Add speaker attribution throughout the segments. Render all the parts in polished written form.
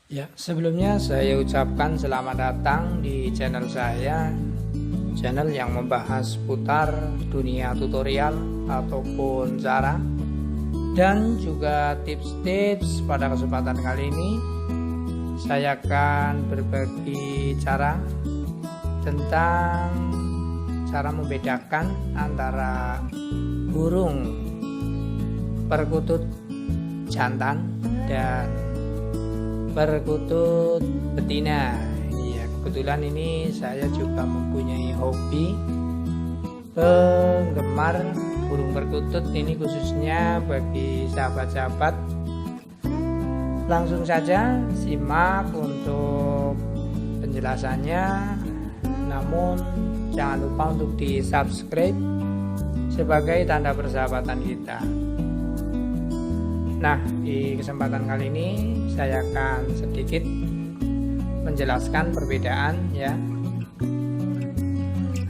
Speaker 1: Ya, sebelumnya saya ucapkan selamat datang di channel saya, channel yang membahas seputar dunia tutorial ataupun cara dan juga tips-tips. Pada kesempatan kali ini saya akan berbagi cara tentang cara membedakan antara burung perkutut jantan dan perkutut betina. Ya, kebetulan ini saya juga mempunyai hobi penggemar burung perkutut ini, khususnya bagi sahabat-sahabat. Langsung saja simak untuk penjelasannya, namun jangan lupa untuk di subscribe sebagai tanda persahabatan kita. Nah, di kesempatan kali ini saya akan sedikit menjelaskan perbedaan ya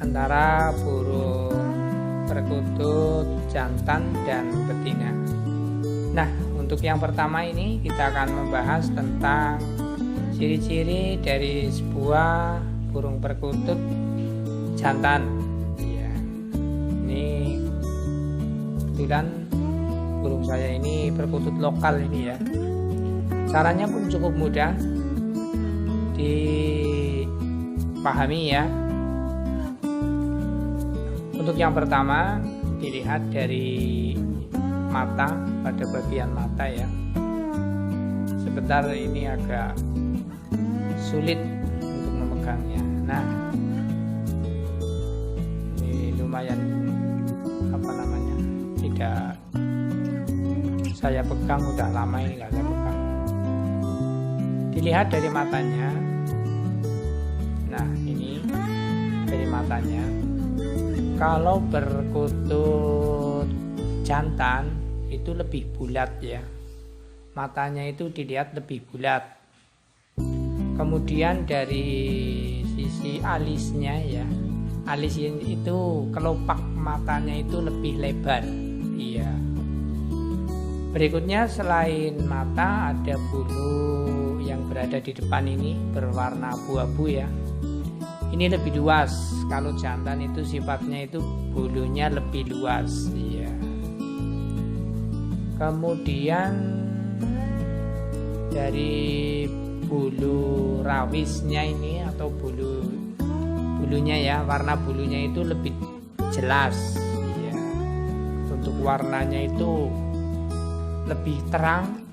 Speaker 1: antara burung perkutut jantan dan betina. Nah, untuk yang pertama ini kita akan membahas tentang ciri-ciri dari sebuah burung perkutut jantan. Ya, ini kebetulan burung saya ini perkutut lokal ini ya. Caranya pun cukup mudah dipahami ya. Untuk yang pertama, dilihat dari mata, pada bagian mata ya. Sebentar, ini agak sulit untuk memegangnya. Nah, ini lumayan tidak saya pegang, udah lama ini nggak saya pegang. Dilihat dari matanya. Nah, ini dari matanya. Kalau perkutut jantan itu lebih bulat ya. Matanya itu dilihat lebih bulat. Kemudian dari sisi alisnya ya. Alis itu kelopak matanya itu lebih lebar. Iya. Berikutnya, selain mata ada bulu yang berada di depan ini berwarna abu-abu ya. Ini lebih luas. Kalau jantan itu sifatnya itu bulunya lebih luas ya. Kemudian dari bulu rawisnya ini atau bulunya ya, warna bulunya itu lebih jelas ya. Untuk warnanya itu lebih terang,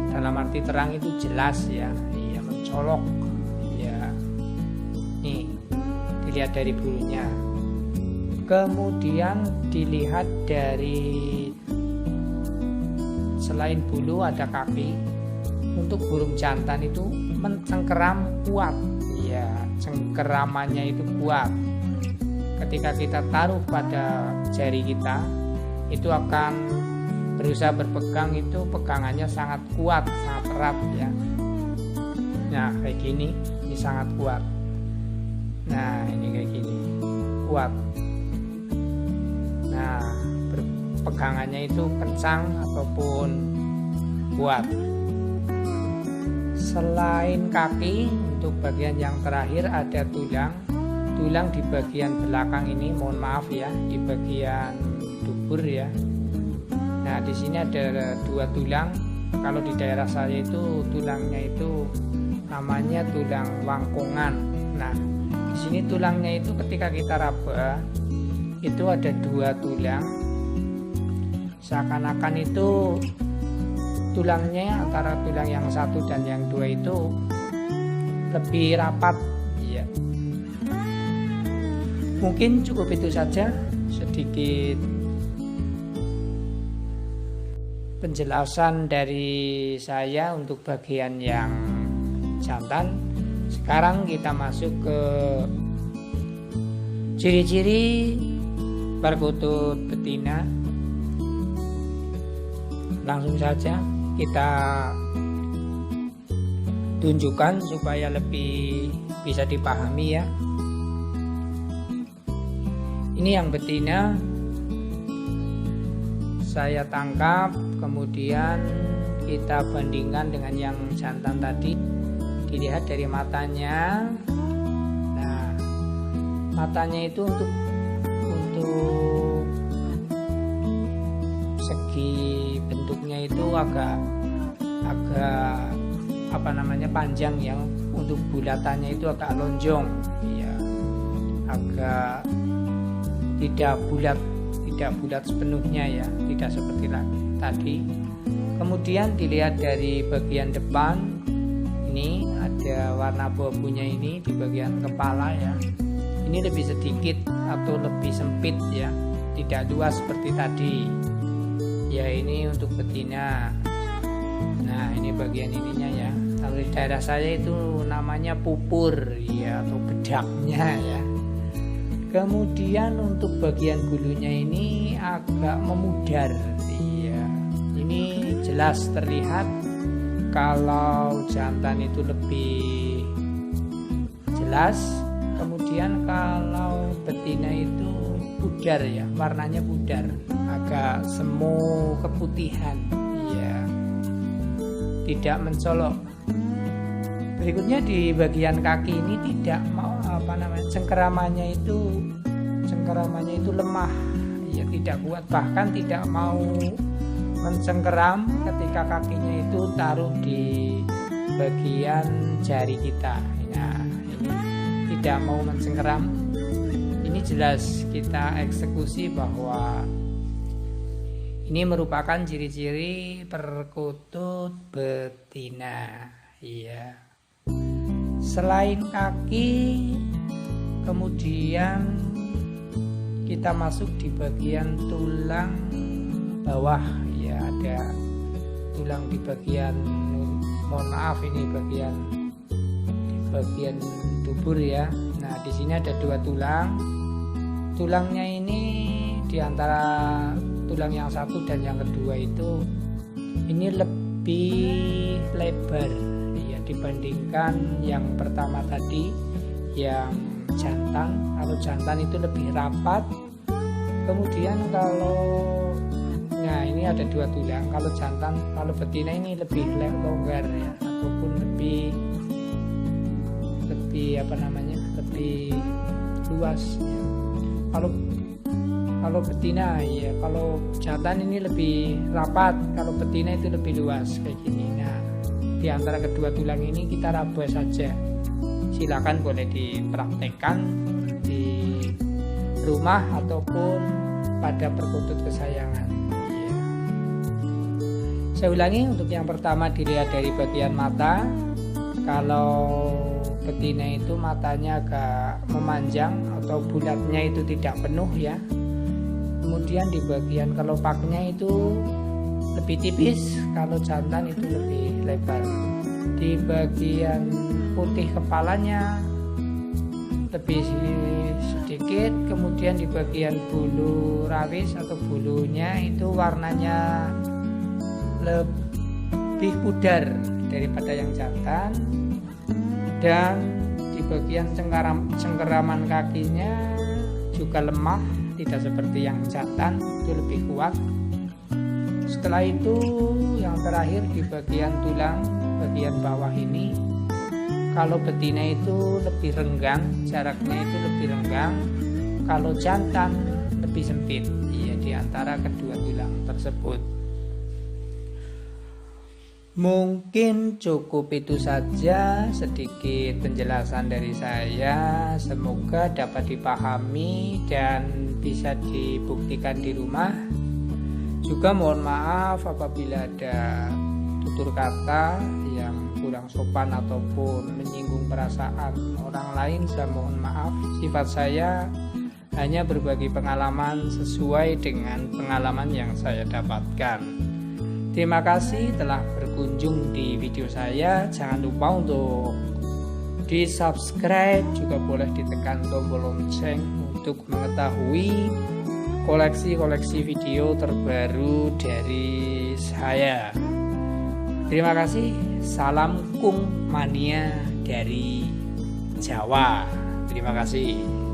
Speaker 1: dalam arti terang itu jelas ya, iya, mencolok ya. Nih, dilihat dari bulunya. Kemudian dilihat dari selain bulu ada kaki. Untuk burung jantan itu mencengkeram kuat ya, cengkeramannya itu kuat. Ketika kita taruh pada jari kita, itu akan berusaha berpegang, itu pegangannya sangat kuat, sangat erat ya. Nah, kayak gini, ini sangat kuat. Nah, ini kayak gini, kuat. Nah, pegangannya itu kencang ataupun kuat. Selain kaki, untuk bagian yang terakhir ada tulang. Tulang di bagian belakang ini, mohon maaf ya, di bagian dubur ya. Nah, di sini ada dua tulang. Kalau di daerah saya itu tulangnya itu namanya tulang wangkongan. Nah, di sini tulangnya itu ketika kita raba itu ada dua tulang. Seakan-akan itu tulangnya antara tulang yang satu dan yang dua itu lebih rapat. Ya. Mungkin cukup itu saja sedikit penjelasan dari saya untuk bagian yang jantan. Sekarang kita masuk ke ciri-ciri perkutut betina. Langsung saja kita tunjukkan supaya lebih bisa dipahami ya. Ini yang betina saya tangkap, kemudian kita bandingkan dengan yang jantan tadi. dilihat dari matanya. Nah, matanya itu untuk segi bentuknya itu agak panjang, yang untuk bulatannya itu agak lonjong, ya, agak tidak bulat sepenuhnya, ya, tidak seperti tadi. Kemudian dilihat dari bagian depan, ini ada warna abu-abunya ini di bagian kepala, ya. Ini lebih sedikit atau lebih sempit, ya, tidak luas seperti tadi. Ya, ini untuk betina. Nah, ini bagian ininya, ya. Kalau di daerah saya itu namanya pupur, ya, atau bedaknya, ya. Kemudian untuk bagian bulunya ini agak memudar, ya. Ini jelas terlihat. Kalau jantan itu lebih jelas, kemudian kalau betina itu pudar, ya, warnanya pudar, agak semu keputihan, ya, tidak mencolok. Berikutnya di bagian kaki ini tidak mau cengkeramannya itu lemah, ya, tidak kuat, bahkan tidak mau mencengkeram ketika kakinya itu taruh di bagian jari kita. Nah, ini tidak mau mencengkeram. Ini jelas kita eksekusi bahwa ini merupakan ciri-ciri perkutut betina, ya. Selain kaki, kemudian kita masuk di bagian tulang bawah, ya, ada tulang di bagian, mohon maaf, ini bagian dubur, ya. Nah, di sini ada 2 tulang. Tulangnya ini di antara tulang yang satu dan yang kedua itu ini lebih lebar, ya, dibandingkan yang pertama tadi yang jantan. Kalau jantan itu lebih rapat. Kemudian ini ada 2 tulang. Kalau jantan, kalau betina ini lebih longgar, ya, ataupun lebih luas, ya. Kalau betina, ya, kalau jantan ini lebih rapat, kalau betina itu lebih luas kayak gini. Nah, di antara kedua tulang ini kita raba saja. Silakan boleh dipraktekkan di rumah ataupun pada perkutut kesayangan, ya. Saya ulangi, untuk yang pertama dilihat dari bagian mata. Kalau betina itu matanya agak memanjang atau bulatnya itu tidak penuh, ya. Kemudian di bagian kelopaknya itu lebih tipis, kalau jantan itu lebih lebar. Di bagian putih kepalanya lebih sedikit, kemudian di bagian bulu rawis atau bulunya itu warnanya lebih pudar daripada yang jantan, dan di bagian cengkeraman kakinya juga lemah, tidak seperti yang jantan, itu lebih kuat. Setelah itu yang terakhir di bagian tulang bagian bawah ini, kalau betina itu lebih renggang, jaraknya itu lebih renggang, kalau jantan lebih sempit, ya, di antara kedua tulang tersebut. Mungkin cukup itu saja sedikit penjelasan dari saya. Semoga dapat dipahami dan bisa dibuktikan di rumah. Juga mohon maaf apabila ada tutur kata yang kurang sopan ataupun menyinggung perasaan orang lain. Saya mohon maaf. Sifat saya hanya berbagi pengalaman sesuai dengan pengalaman yang saya dapatkan. Terima kasih telah berkunjung di video saya. Jangan lupa untuk di subscribe, juga boleh ditekan tombol lonceng untuk mengetahui koleksi-koleksi video terbaru dari saya. Terima kasih. Salam Kung Mania dari Jawa. Terima kasih.